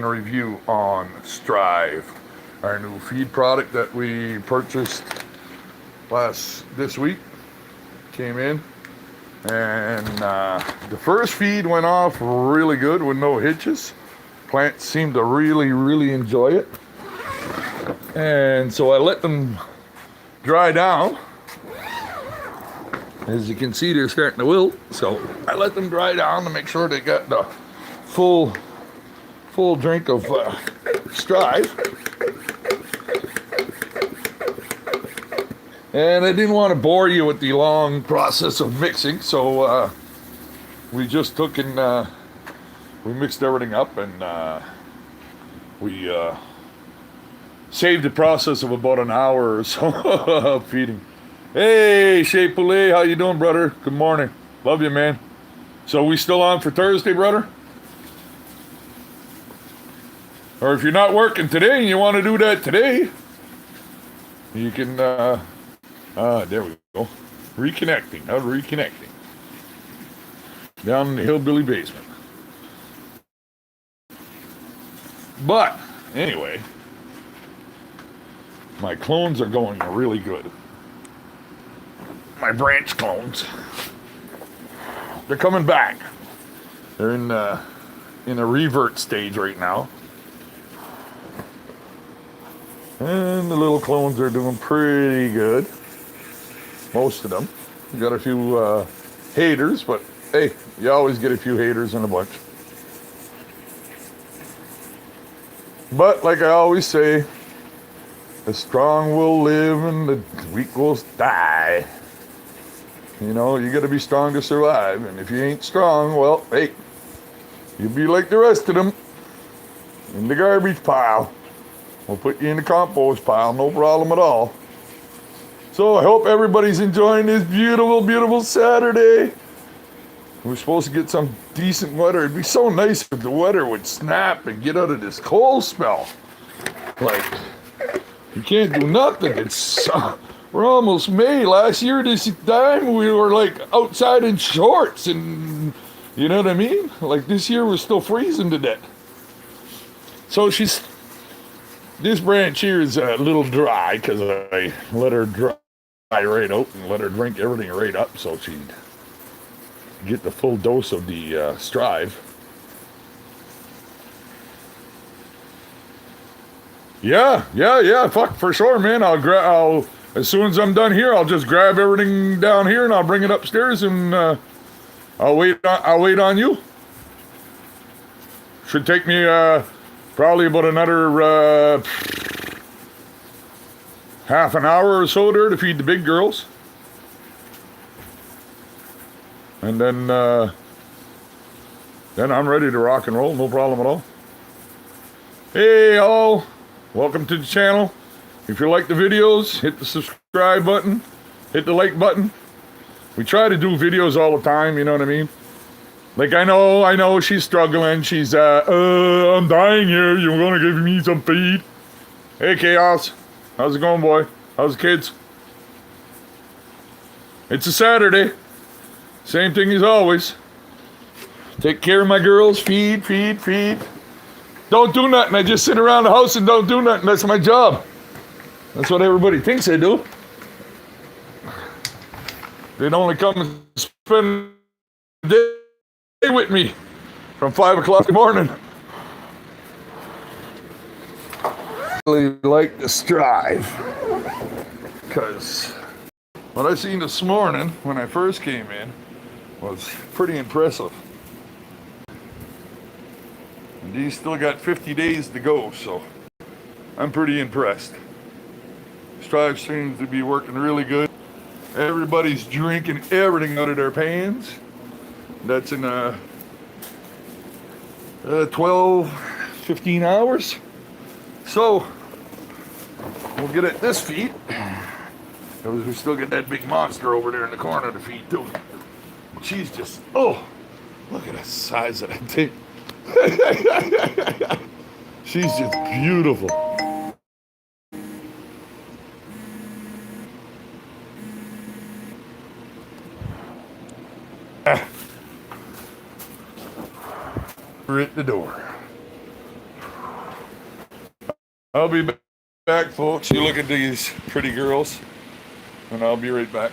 a review on Strive, our new feed product that we purchased this week. Came in, and the first feed went off really good with no hitches. Plants seemed to really enjoy it, and so I let them dry down. As you can see, they're starting to wilt, so I let them dry down to make sure they got the full drink of Strive. And I didn't want to bore you with the long process of mixing, so we just took and we mixed everything up, and we saved the process of about an hour or so of feeding. Hey, Shea Poulet, how you doing, brother? Good morning. Love you, man. So we still on for Thursday, brother? Or if you're not working today and you want to do that today, you can, there we go. Reconnecting, down in the hillbilly basement. But, anyway, my clones are going really good. My branch clones. They're coming back. They're in a revert stage right now. And the little clones are doing pretty good. Most of them. We got a few haters, but hey, you always get a few haters in a bunch. But like I always say, the strong will live and the weak will die. You know, you gotta be strong to survive. And if you ain't strong, well, hey, you'll be like the rest of them in the garbage pile. We'll put you in the compost pile, no problem at all. So I hope everybody's enjoying this beautiful Saturday. We're supposed to get some decent weather. It'd be so nice if the weather would snap and get out of this cold spell. Like, you can't do nothing. We're almost May. Last year this time we were like outside in shorts, and you know what I mean? Like this year we're still freezing to death. So this branch here is a little dry because I let her dry right out and let her drink everything right up so she'd get the full dose of the Strive. Yeah, fuck, for sure, man. I'll as soon as I'm done here, I'll just grab everything down here and I'll bring it upstairs, and I'll wait on you. Should take me probably about another half an hour or so there to feed the big girls. And then I'm ready to rock and roll, no problem at all. Hey, all. Welcome to the channel. If you like the videos, hit the subscribe button, hit the like button. We try to do videos all the time, you know what I mean? Like, I know she's struggling. She's, I'm dying here. You're gonna give me some feed? Hey, Chaos. How's it going, boy? How's the kids? It's a Saturday. Same thing as always. Take care of my girls. Feed. Don't do nothing. I just sit around the house and don't do nothing. That's my job. That's what everybody thinks I do. They'd only come and spend the day with me from 5 o'clock in the morning. I really like to Strive, because what I seen this morning when I first came in was pretty impressive. And these still got 50 days to go, so I'm pretty impressed. Strive seems to be working really good. Everybody's drinking everything out of their pans. That's in 12, 15 hours. So we'll get at this feed. We still get that big monster over there in the corner to feed too. She's just, oh, look at the size of that thing. She's just beautiful. We're at the door. I'll be back, folks. You look at these pretty girls, and I'll be right back.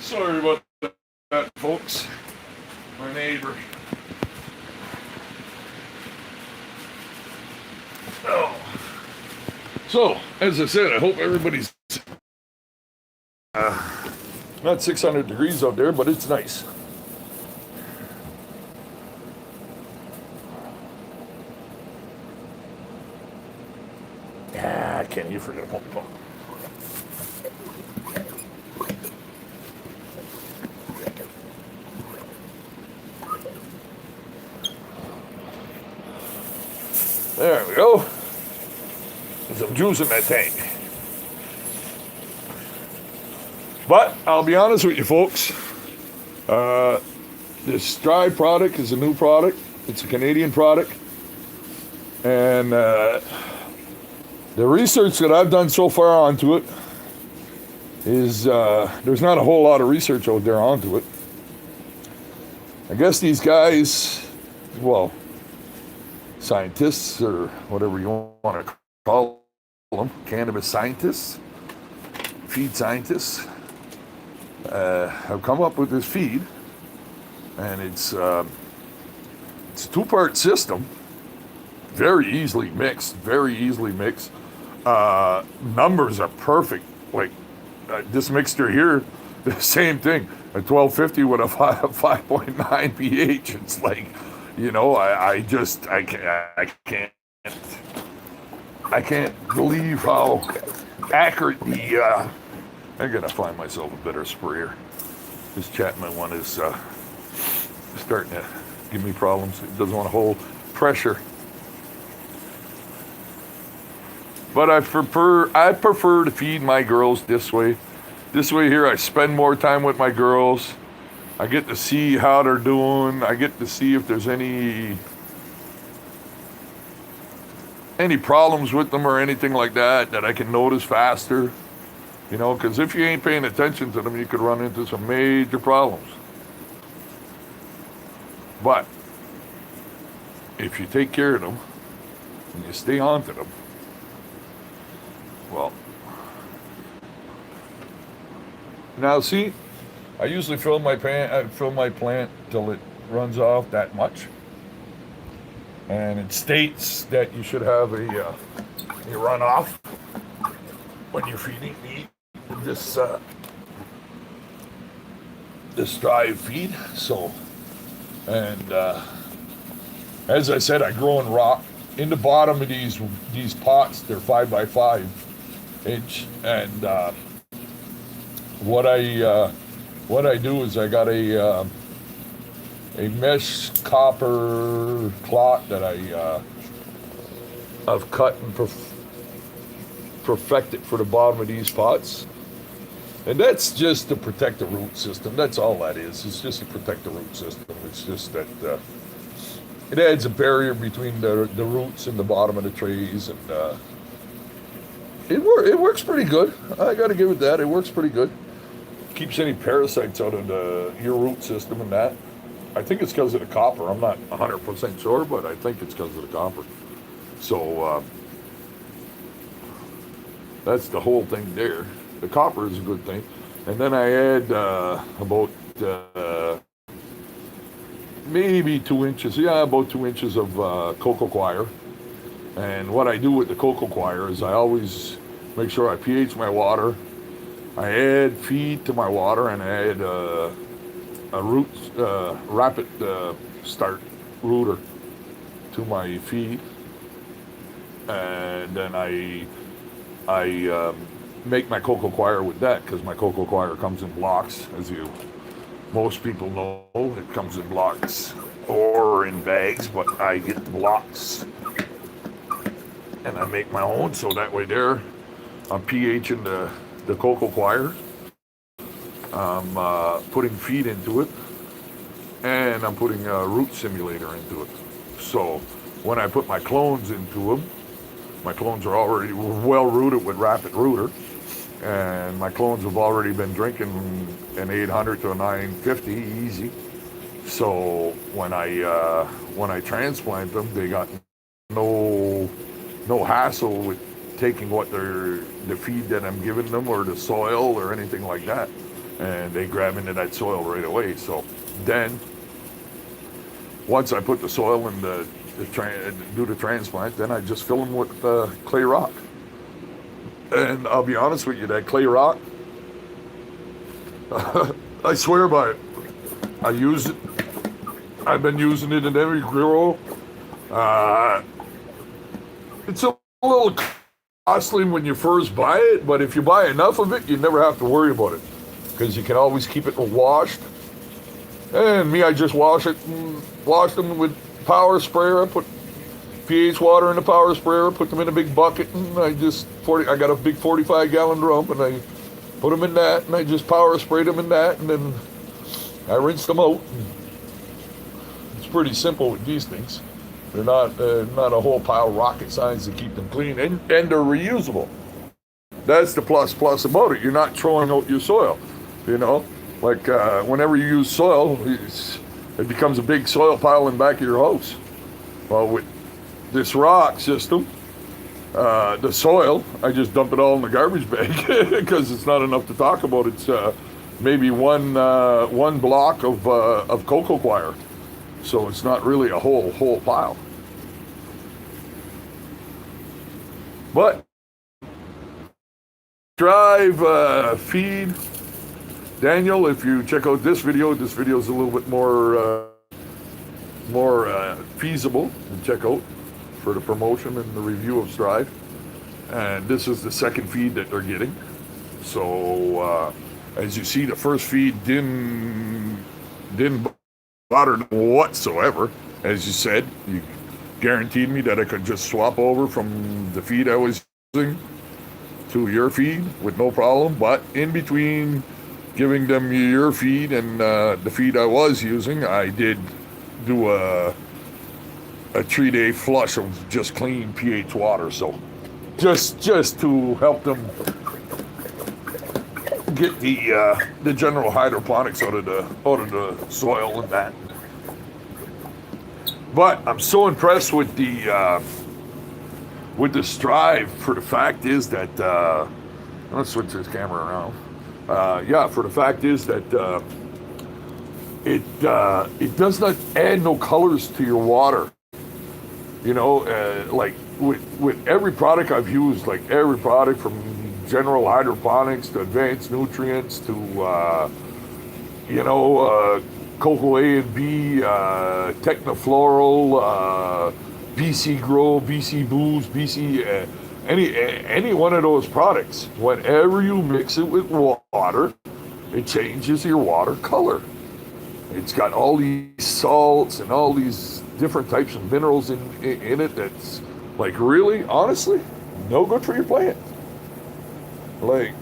Sorry about that, folks. My neighbor. Oh. So, as I said, I hope everybody's not 600 degrees out there, but it's nice. Ah, can you forget about the There we go. There's some juice in that tank. But I'll be honest with you, folks. This dry product is a new product. It's a Canadian product. And the research that I've done so far onto it is there's not a whole lot of research out there onto it. I guess these guys, well, scientists or whatever you want to call them, cannabis scientists, feed scientists, have come up with this feed, and it's a two-part system, very easily mixed. Numbers are perfect. Like this mixture here, the same thing. A 1250 with a 5.9 pH. It's like, you know, I can't believe how accurate the. I'm gonna find myself a better sprayer. This Chapman one is starting to give me problems. It doesn't want to hold pressure. But I prefer to feed my girls this way. This way here, I spend more time with my girls. I get to see how they're doing. I get to see if there's any problems with them or anything like that I can notice faster. Because if you ain't paying attention to them, you could run into some major problems. But if you take care of them and you stay on to them, well, now see, I usually fill my plant till it runs off that much, and it states that you should have a runoff when you're feeding me this dry feed. So, and as I said, I grow in rock in the bottom of these pots. They're 5x5 inch, and what I do is I got a mesh copper clot that I've cut and perfected for the bottom of these pots, and that's just to protect the root system. That's all that is. It's just to protect the root system. It's just that it adds a barrier between the roots and the bottom of the trays, and it works pretty good. I got to give it that. It works pretty good. Keeps any parasites out of your root system and that. I think it's because of the copper. I'm not 100% sure, but I think it's because of the copper. So that's the whole thing there. The copper is a good thing. And then I add about maybe 2 inches. Yeah, about 2 inches of cocoa coir. And what I do with the cocoa coir is I always make sure I pH my water. I add feed to my water, and I add a root rapid start rooter to my feed, and then I make my cocoa coir with that, because my cocoa coir comes in blocks, as most people know. It comes in blocks or in bags, but I get blocks, and I make my own. So that way there, I'm pHing the cocoa coir. I'm putting feed into it, and I'm putting a root simulator into it. So when I put my clones into them, my clones are already well rooted with Rapid Rooter, and my clones have already been drinking an 800 to a 950 easy. So when I transplant them, they got no hassle with taking the feed that I'm giving them, or the soil or anything like that, and they grab into that soil right away. So then, once I put the soil in do the transplant, then I just fill them with clay rock. And I'll be honest with you, that clay rock, I swear by it. I use it. I've been using it in every grow. It's a little costly when you first buy it, but if you buy enough of it, you never have to worry about it, because you can always keep it washed. And me, I just wash them with power sprayer. I put pH water in the power sprayer, put them in a big bucket, and I got a big 45-gallon drum, and I put them in that, and I just power spray them in that, and then I rinse them out. It's pretty simple with these things. They're not a whole pile of rocket science to keep them clean, and they're reusable. That's the plus about it. You're not throwing out your soil, Like whenever you use soil, it becomes a big soil pile in the back of your house. Well, with this rock system, the soil, I just dump it all in the garbage bag, because it's not enough to talk about. It's maybe one block of cocoa coir. So it's not really a whole pile. But drive feed, Daniel, if you check out this video is a little bit more feasible to check out for the promotion and the review of Strive. And this is the second feed that they're getting. So as you see, the first feed didn't bother whatsoever. As you said, you guaranteed me that I could just swap over from the feed I was to your feed with no problem. But in between giving them your feed and the feed I was using, I did do a 3-day flush of just clean pH water. So just to help them get the general hydroponics out of the soil and that. But I'm so impressed with the Strive. For the fact is that let's switch this camera around. For the fact is that it does not add no colors to your water. You know, like with every product I've used, like every product from general hydroponics to advanced nutrients to Cocoa A and B, Technofloral, BC Grow, BC Boost, BC, any one of those products, whenever you mix it with water, it changes your water color. It's got all these salts and all these different types of minerals in it that's, like, really, honestly, no good for your plant. Like,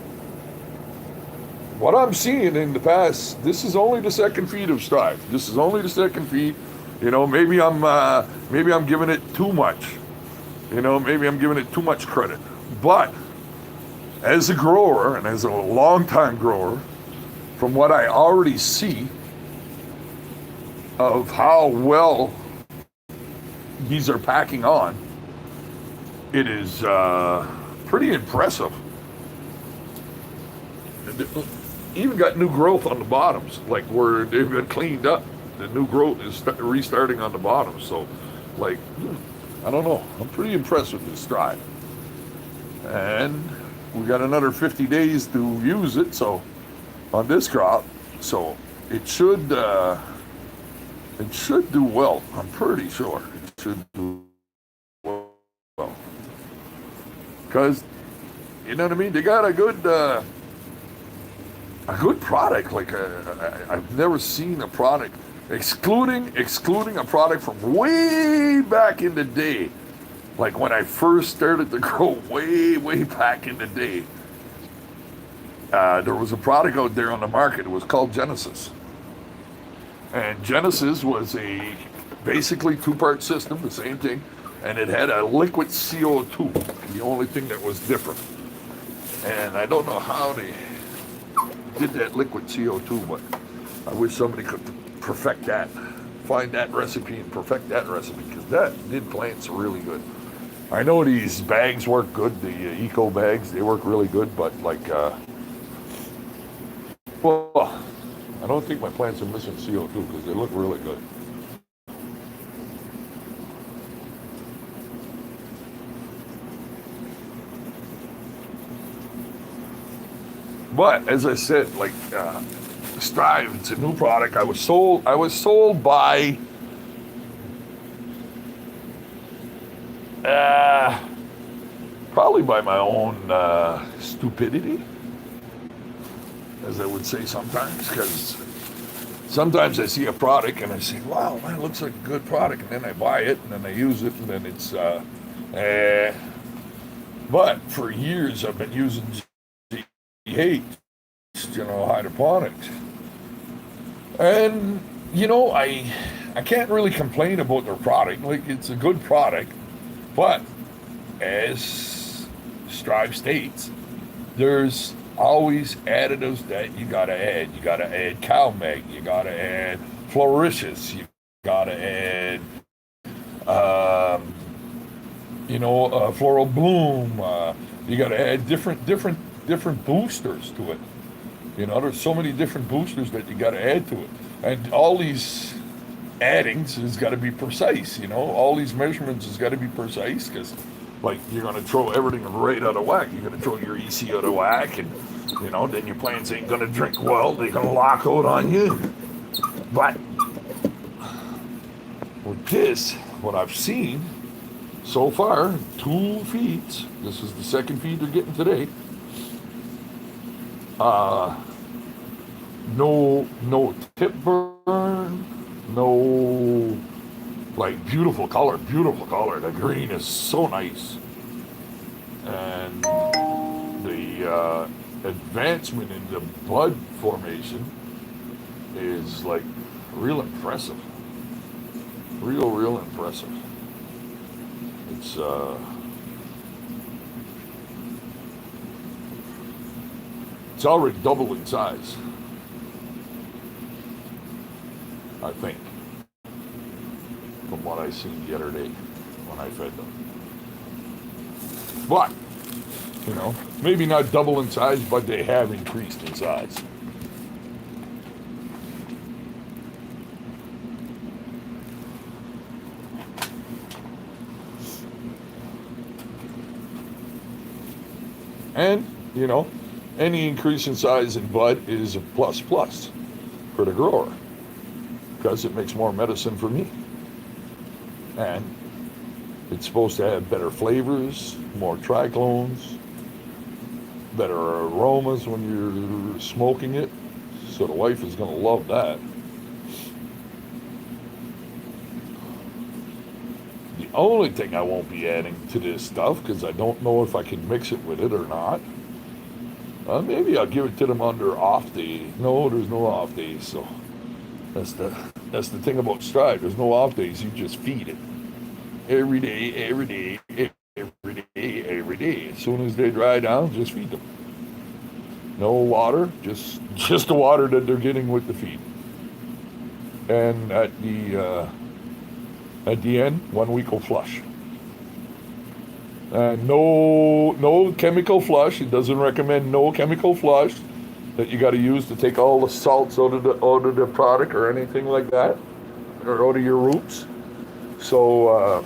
what I'm seeing in the past, this is only the second feed of Strive. This is only the second feed. You know, maybe I'm giving it too much. You know, maybe I'm giving it too much credit. But as a grower and as a long-time grower, from what I already see of how well these are packing on, it is pretty impressive. Even got new growth on the bottoms, like where they've been cleaned up. The new growth is restarting on the bottom. So, like, I don't know. I'm pretty impressed with this Strive. And we got another 50 days to use it. So, on this crop, so it should do well. I'm pretty sure it should do well. Because, you know what I mean? They got a good product. Like I've never seen a product, excluding a product from way back in the day, like when I first started to grow way back in the day. There was a product out there on the market. It was called Genesis, and Genesis was a basically two-part system, the same thing, and it had a liquid CO2. The only thing that was different, and I don't know how they did that liquid CO2, but I wish somebody could perfect that, find that recipe and perfect that recipe, because that did plants really good. I know these bags work good, the eco bags, they work really good, but like, well, I don't think my plants are missing CO2 because they look really good. But as I said, like Strive, it's a new product. I was sold by probably by my own stupidity, as I would say sometimes, because sometimes I see a product and I say, wow, that looks like a good product, and then I buy it and then I use it and then it's but for years I've been using hate, hydroponics. And, I can't really complain about their product. Like, it's a good product. But, as Strive states, there's always additives that you gotta add. You gotta add CalMag. You gotta add Floricious. You gotta add, Floral Bloom. You gotta add different boosters to it. There's so many different boosters that you got to add to it, and all these addings has got to be precise. All these measurements has got to be precise, because, like, you're going to throw everything right out of whack. You're going to throw your EC out of whack, and then your plants ain't going to drink well. They're going to lock out on you. But with this, what I've seen so far, 2 feeds. This is the second feed they're getting today. No tip burn, no, like, beautiful color. The green is so nice. And And the advancement in the bud formation is like real impressive. Real impressive. It's already double in size, I think, from what I seen the other day when I fed them. But, maybe not double in size, but they have increased in size. And, any increase in size in bud is a plus for the grower because it makes more medicine for me. And it's supposed to have better flavors, more trichomes, better aromas when you're smoking it. So the wife is going to love that. The only thing I won't be adding to this stuff, because I don't know if I can mix it with it or not, maybe I'll give it to them under off day. No, there's no off days, so that's the thing about Strive. There's no off days. You just feed it every day. As soon as they dry down, just feed them. No water, just the water that they're getting with the feed. And at the end, 1 week will flush. No chemical flush. It doesn't recommend no chemical flush that you got to use to take all the salts out of the product or anything like that, or out of your roots. So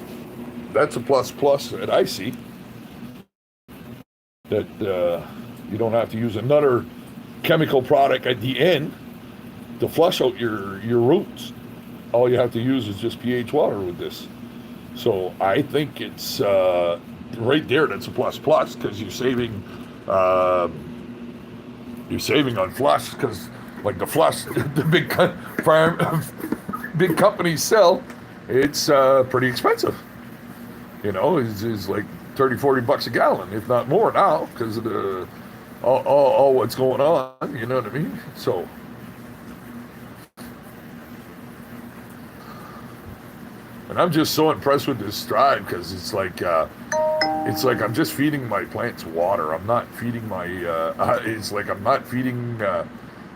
that's a plus that I see. That you don't have to use another chemical product at the end to flush out your roots. All you have to use is just pH water with this. So I think it's right there. That's a plus because you're saving on flush, because like the flush the big companies sell, it's pretty expensive. It's like $30-40 a gallon, if not more now, because of the all what's going on. You know what I mean? So. And I'm just so impressed with this Strive because it's like I'm just feeding my plants water. I'm not feeding it's like I'm not feeding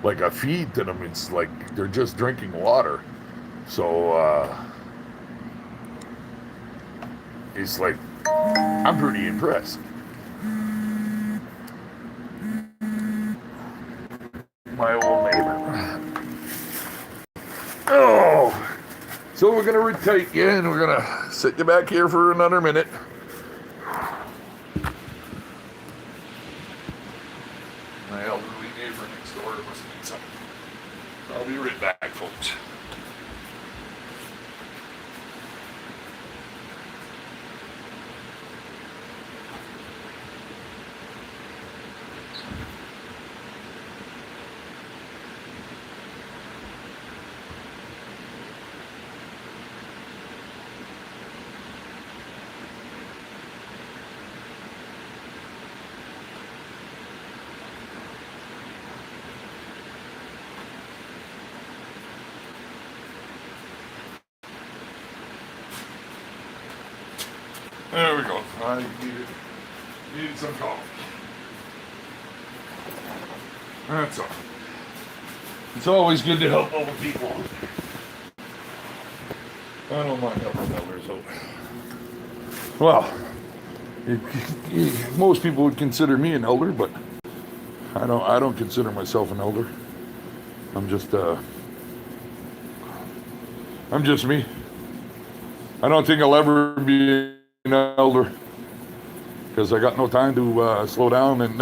like a feed to them. It's like they're just drinking water. So it's like I'm pretty impressed. My old neighbor. Oh. So we're going to retake you, and we're going to sit you back here for another minute. My elderly neighbor next door must need something. I'll be right back, folks. There we go. I needed some coffee. That's all. It's always good to help other people. I don't mind helping others. Well, most people would consider me an elder, but I don't consider myself an elder. I'm just me. I don't think I'll ever be an elder because I got no time to slow down and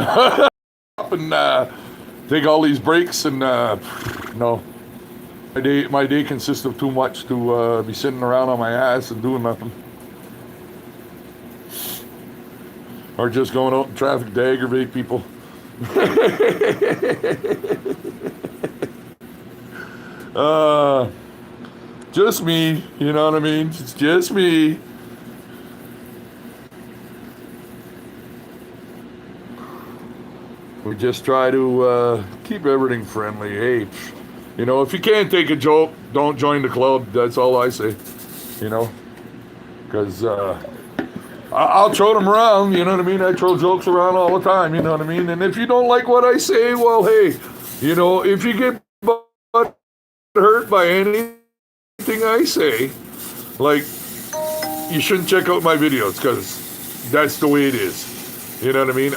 and take all these breaks, and no, my day consists of too much to be sitting around on my ass and doing nothing, or just going out in traffic to aggravate people. Just me, you know what I mean? It's just me. We just try to keep everything friendly. Hey, you know, if you can't take a joke, don't join the club. That's all I say. You know, because I'll throw them around. You know what I mean? I throw jokes around all the time. You know what I mean? And if you don't like what I say, well, hey, you know, if you get hurt by anything I say, like, you shouldn't check out my videos because that's the way it is. You know what I mean?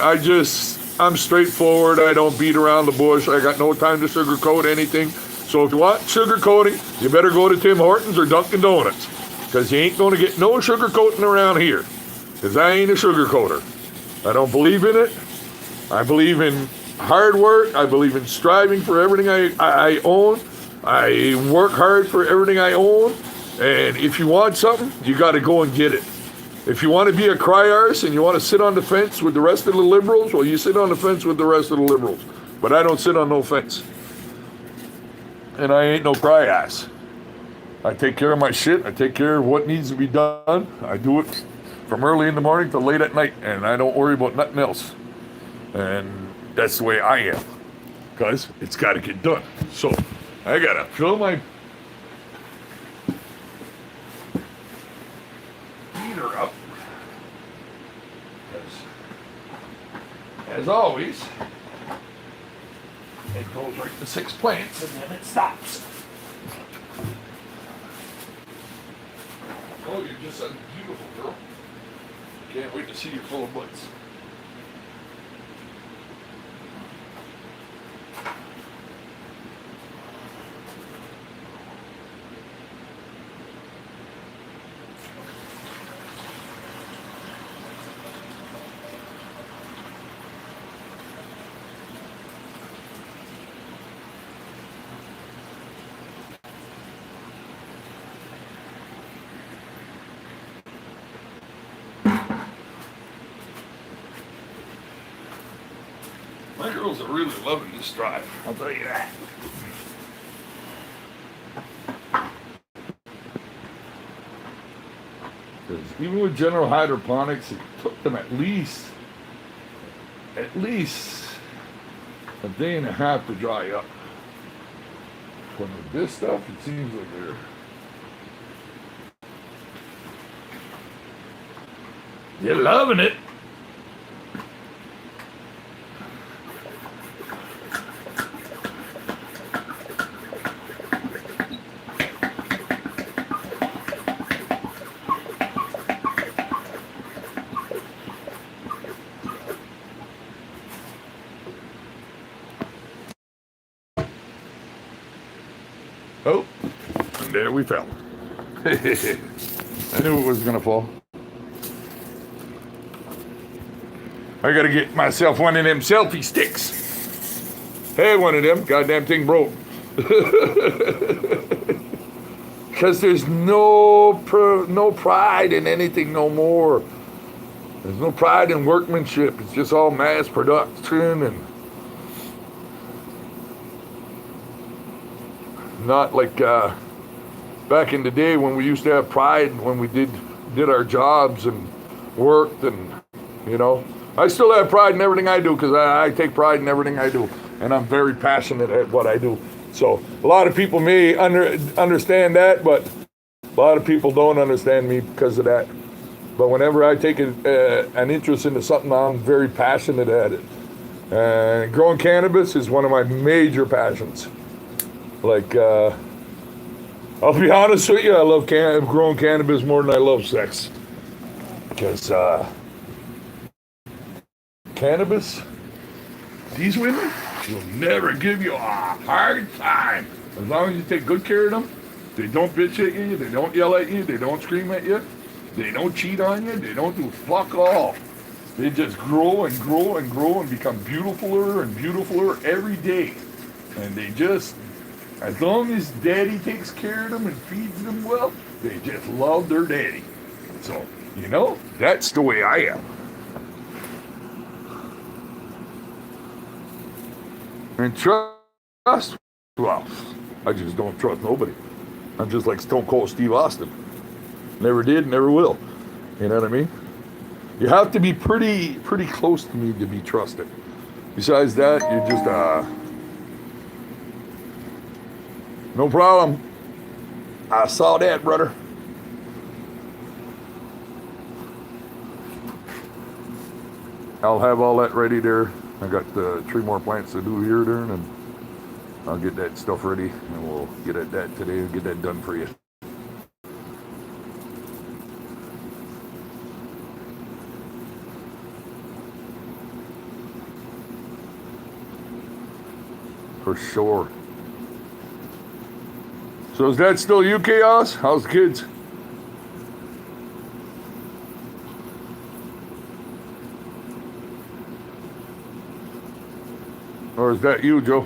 I'm straightforward. I don't beat around the bush. I got no time to sugarcoat anything. So if you want sugarcoating, you better go to Tim Hortons or Dunkin' Donuts because you ain't going to get no sugarcoating around here because I ain't a sugarcoater. I don't believe in it. I believe in hard work. I believe in striving for everything I own. I work hard for everything I own. And if you want something, you got to go and get it. If you want to be a cry arse and you want to sit on the fence with the rest of the liberals, well, you sit on the fence with the rest of the liberals. But I don't sit on no fence. And I ain't no cry ass. I take care of my shit. I take care of what needs to be done. I do it from early in the morning to late at night. And I don't worry about nothing else. And that's the way I am. Because it's got to get done. So I got to fill my heater up. As always, it goes right to 6 plants and then it stops. Oh, you're just a beautiful girl. Can't wait to see you full of buds. My girls are really loving this drive, I'll tell you that. Because even with General Hydroponics, it took them at least a day and a half to dry up. But with this stuff, it seems like they're loving it. Oh, and there we fell. I knew it was gonna fall. I gotta get myself one of them selfie sticks. Hey, one of them, goddamn thing broke. Because there's no pride in anything no more. There's no pride in workmanship. It's just all mass production and not like back in the day when we used to have pride when we did our jobs and worked and, you know. I still have pride in everything I do because I take pride in everything I do. And I'm very passionate at what I do. So a lot of people may understand that, but a lot of people don't understand me because of that. But whenever I take an interest into something, I'm very passionate at it. Growing cannabis is one of my major passions. Like, I'll be honest with you, I love growing cannabis more than I love sex. Because cannabis, these women will never give you a hard time. As long as you take good care of them, they don't bitch at you, they don't yell at you, they don't scream at you, they don't cheat on you, they don't do fuck all. They just grow and grow and grow and become beautifuler and beautifuler every day. And they just, as long as daddy takes care of them and feeds them well, they just love their daddy. So, you know, that's the way I am. And trust, well, I just don't trust nobody. I'm just like Stone Cold Steve Austin. Never did, never will. You know what I mean? You have to be pretty close to me to be trusted. Besides that, you just, no problem. I saw that, brother. I'll have all that ready there. I got 3 more plants to do here there, and I'll get that stuff ready, and we'll get at that today and get that done for you. For sure. So is that still you, Chaos? How's the kids? Or is that you, Joe?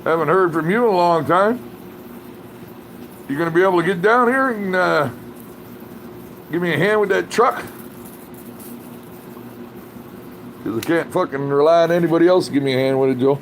Haven't heard from you in a long time. You gonna be able to get down here and give me a hand with that truck? Because I can't fucking rely on anybody else to give me a hand with it, Joe.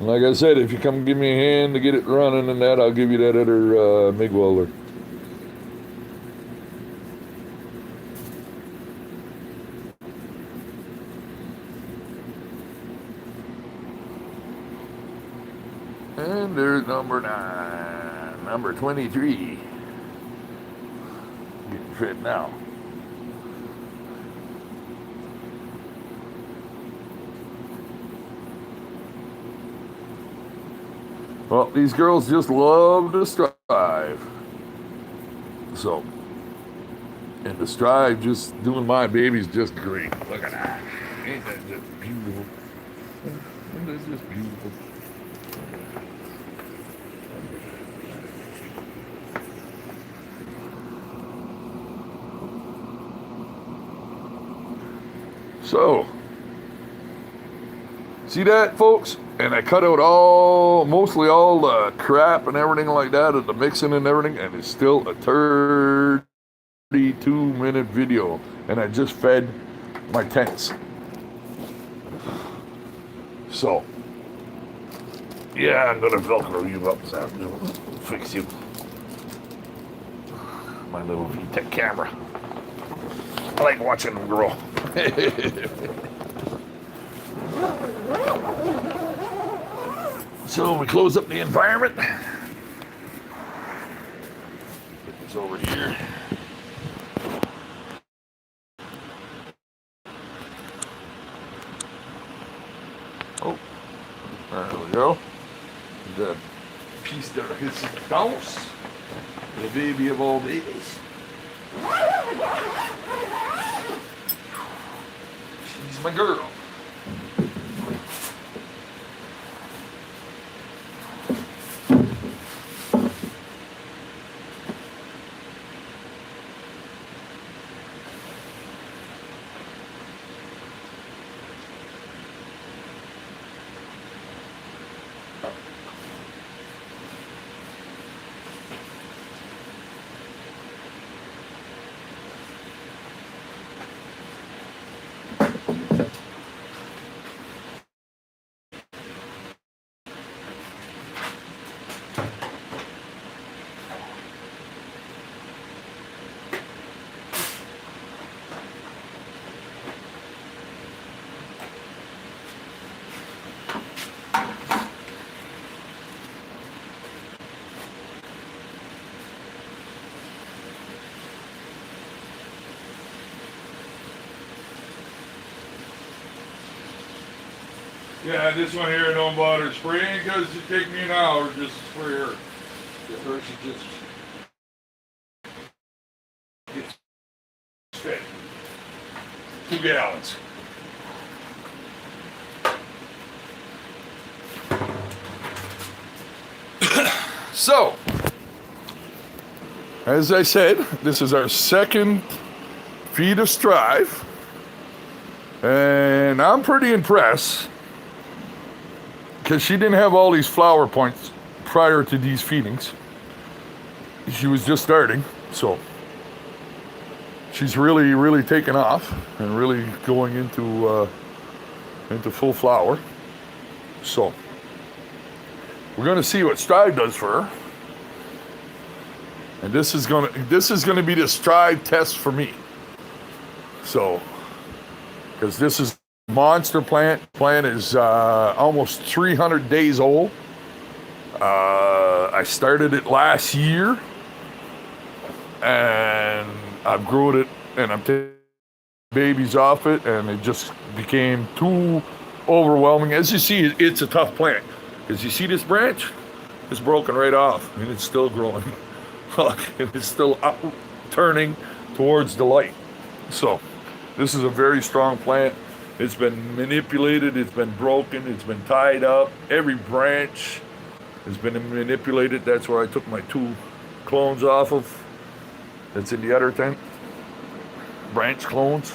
Like I said, if you come give me a hand to get it running and that, I'll give you that other MIG welder. And there's number 9, number 23. Getting fed now. Well, these girls just love to strive. So, and the strive just doing my baby's just great. Look at that. Ain't that just beautiful? Ain't that just beautiful? So, see that, folks? And I cut out mostly all the crap and everything like that, and the mixing and everything, and it's still a 32-minute video. And I just fed my tents. So, yeah, I'm gonna Velcro you up this afternoon. Fix you. My little VTech camera. I like watching them grow. So we close up the environment. Put this over here. Oh, there we go. The piece de resistance. The baby of all babies. She's my girl. Yeah, this one here don't bother spraying because it take me an hour just to spray her. Her she just gets fed. 2 gallons. So, as I said, this is our second feed of Strive, and I'm pretty impressed because she didn't have all these flower points prior to these feedings. She was just starting, so she's really, really taken off and really going into full flower. So we're going to see what Strive does for her. And this is gonna be the Strive test for me. So, because this is monster plant. Plant is almost 300 days old. I started it last year, and I've grown it, and I'm taking babies off it, and it just became too overwhelming. As you see, it's a tough plant. Because you see this branch? It's broken right off, and it's still growing. Look, and it's still up, turning towards the light. So, this is a very strong plant. It's been manipulated, it's been broken, it's been tied up. Every branch has been manipulated. That's where I took my 2 clones off of. That's in the other tent. Branch clones.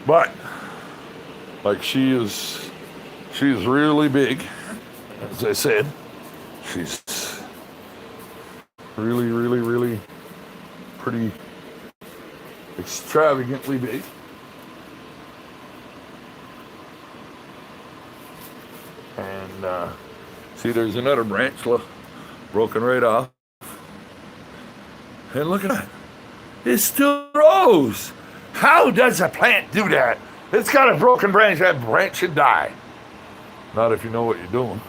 But, like, she is really big. As I said, she's really, really, really pretty extravagantly big. And see, there's another branch broken right off. And look at that. It still grows. How does a plant do that? It's got a broken branch. That branch should die. Not if you know what you're doing.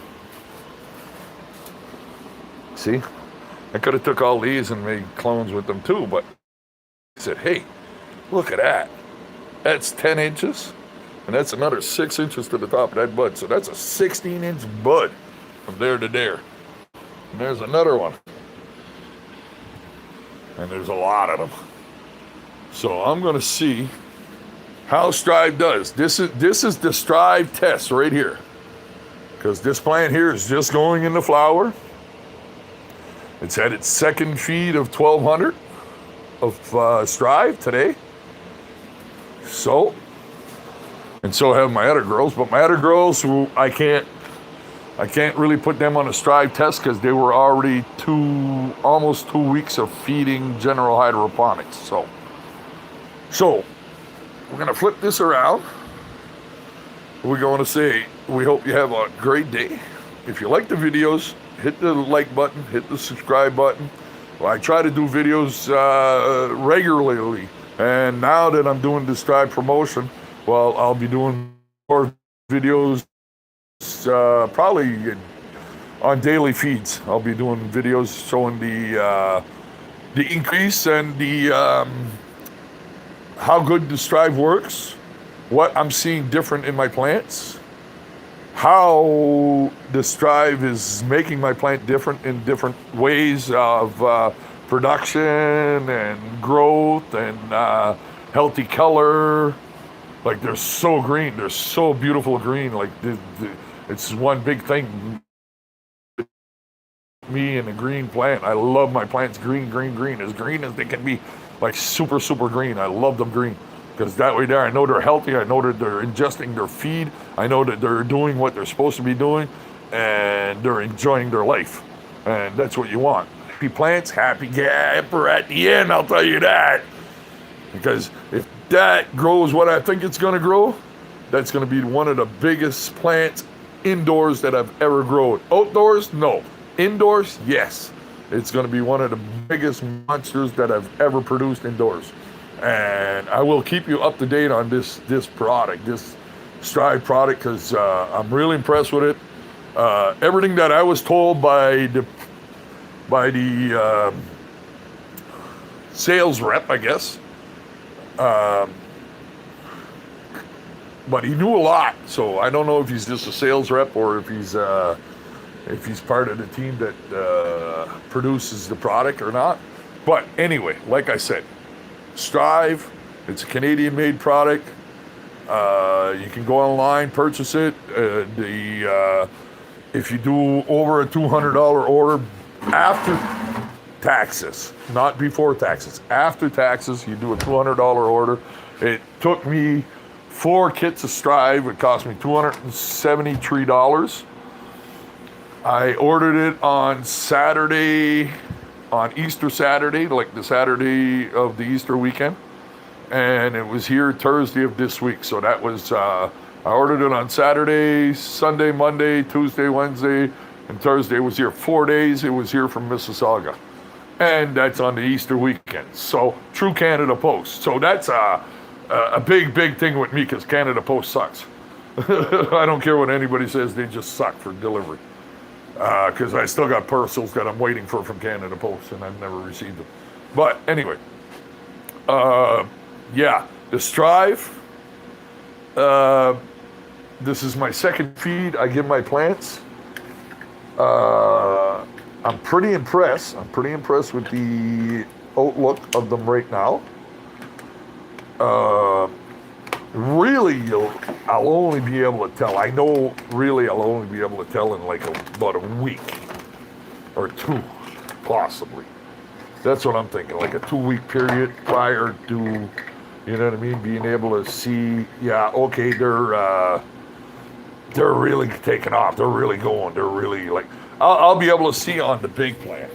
See? I could have took all these and made clones with them too, but I said, hey, look at that. That's 10 inches, and that's another 6 inches to the top of that bud. So that's a 16-inch bud from there to there. And there's another one. And there's a lot of them. So I'm going to see how Strive does. This is the Strive test right here. Because this plant here is just going into flower. It's had its second feed of 1,200 of Strive today. So have my other girls. But my other girls, I can't really put them on a Strive test because they were already almost 2 weeks of feeding general hydroponics. So we're gonna flip this around. We're going to say, we hope you have a great day. If you like the videos, hit the like button, hit the subscribe button. Well, I try to do videos regularly. And now that I'm doing the Strive promotion, well, I'll be doing more videos probably on daily feeds. I'll be doing videos showing the increase and the how good the Strive works, what I'm seeing different in my plants, how the Strive is making my plant different in different ways of production and growth and healthy color. Like they're so green, they're so beautiful green. Like it's one big thing. Me and the green plant. I love my plants green, as green as they can be. Like super, super green. I love them green. Because that way there, I know they're healthy. I know that they're ingesting their feed. I know that they're doing what they're supposed to be doing. And they're enjoying their life. And that's what you want. Happy plants, happy camper at the end, I'll tell you that. Because if that grows what I think it's going to grow, that's going to be one of the biggest plants indoors that I've ever grown. Outdoors, no. Indoors, yes. It's going to be one of the biggest monsters that I've ever produced indoors. And I will keep you up to date on this product, this Strive product, because I'm really impressed with it. Everything that I was told by the sales rep, I guess, but he knew a lot. So I don't know if he's just a sales rep or if he's part of the team that produces the product or not. But anyway, like I said, Strive, it's a Canadian-made product. You can go online, purchase it. If you do over a $200 order after taxes, not before taxes, after taxes, you do a $200 order. It took me 4 kits of Strive. It cost me $273. I ordered it on Saturday, on Easter Saturday, like the Saturday of the Easter weekend. and it was here Thursday of this week. So that was, I ordered it on Saturday, Sunday, Monday, Tuesday, Wednesday, and Thursday. It was here 4 days. It was here from Mississauga. And that's on the Easter weekend. So through Canada Post. So that's a big, big thing with me because Canada Post sucks. I don't care what anybody says. They just suck for delivery. Because I still got parcels that I'm waiting for from Canada Post, and I've never received them. But anyway, yeah, the Strive. This is my second feed I give my plants. I'm pretty impressed. I'm pretty impressed with the outlook of them right now. Really, I'll only be able to tell. I know, really, I'll only be able to tell in like about a week or two, possibly. That's what I'm thinking, like a 2-week period prior to, you know what I mean, being able to see, yeah, okay, they're really taking off. They're really going. They're really like, I'll be able to see on the big plant.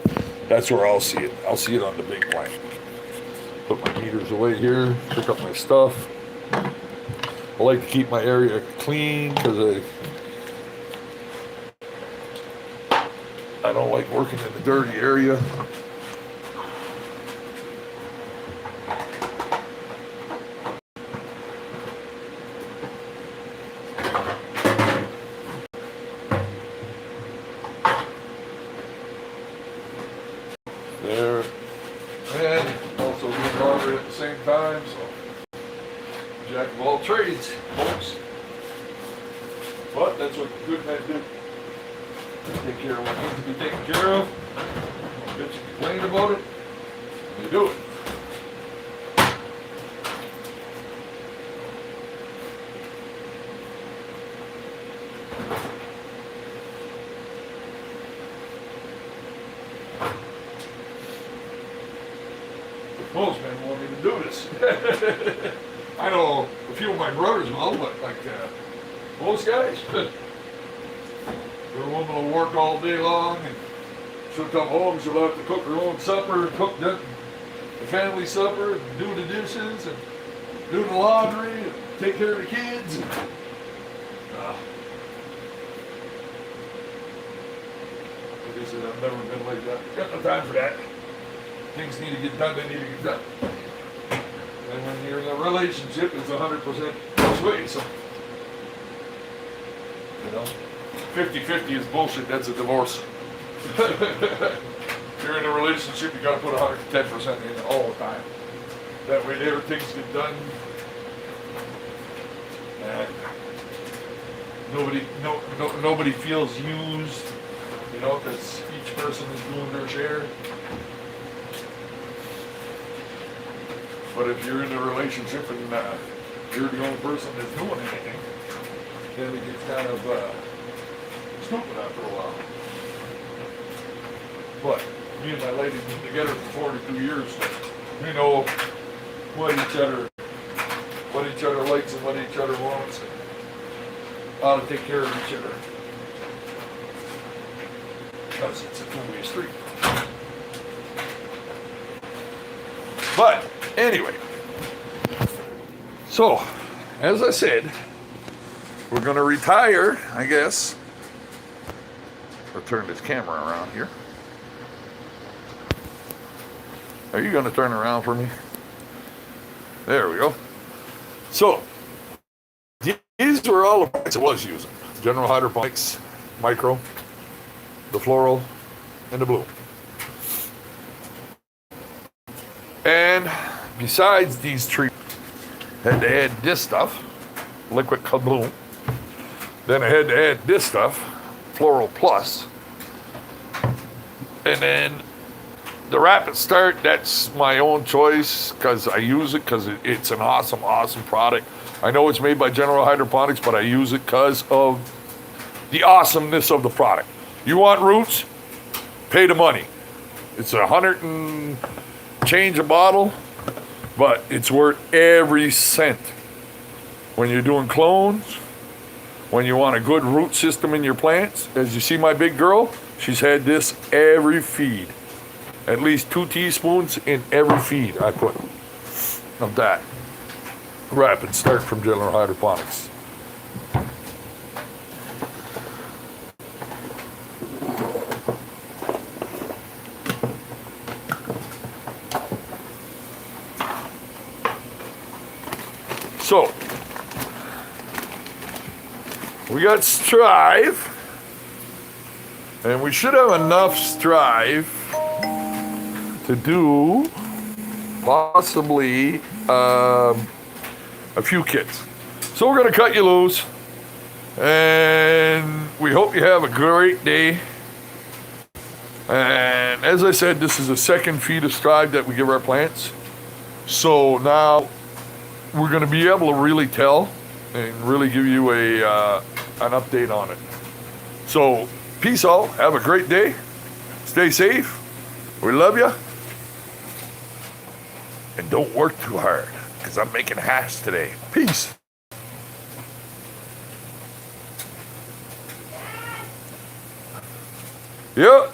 That's where I'll see it. I'll see it on the big plant. Put my meters away here, pick up my stuff. I like to keep my area clean because I don't like working in the dirty area. There. And also doing laundry at the same time, so jack of all trades, folks. But that's what good men do. They take care of what needs to be taken care of. Don't bitch and complain about it. They do it. Most men won't even do this. I know a few of my brothers will, but like most guys, their woman will work all day long, and she'll come home, she'll have to cook her own supper, cook the family supper, and do the dishes, and do the laundry, and take care of the kids. Like I said, I've never been like that. Got no time for that. Things need to get done, they need to get done. And when you're in a relationship, it's 100% this way, so. You know, 50-50 is bullshit, that's a divorce. If you're in a relationship, you gotta put 110% in all the time. That way everything's get done. And nobody feels used, you know, because each person is doing their share. But if you're in a relationship and you're the only person that's doing anything, then it gets kind of stupid after a while. But me and my lady have been together for 42 years, so we know what each other likes and what each other wants, and how to take care of each other. Because it's a two-way street. But anyway, so as I said, we're going to retire, I guess. I'll turn this camera around here. Are you going to turn around for me? There we go. So these were all the products I was using: General Hydroponics, Micro, the Floral, and the Blue. And besides these trees, I had to add this stuff, Liquid Kabloom. Then I had to add this stuff, Floral Plus. And then the Rapid Start, that's my own choice because I use it because it's an awesome, awesome product. I know it's made by General Hydroponics, but I use it because of the awesomeness of the product. You want roots? Pay the money. It's $100 and change a bottle, but it's worth every cent. When you're doing clones, when you want a good root system in your plants, as you see my big girl, she's had this every feed. At least 2 teaspoons in every feed I put. of that rapid start from General Hydroponics. So, we got Strive, and we should have enough Strive to do possibly a few kits. So we're going to cut you loose, and we hope you have a great day. And as I said, this is the second feed of Strive that we give our plants. So now we're going to be able to really tell and really give you an update on it. So peace out. Have a great day. Stay safe. We love you. And don't work too hard, because I'm making hash today. Peace. Yeah.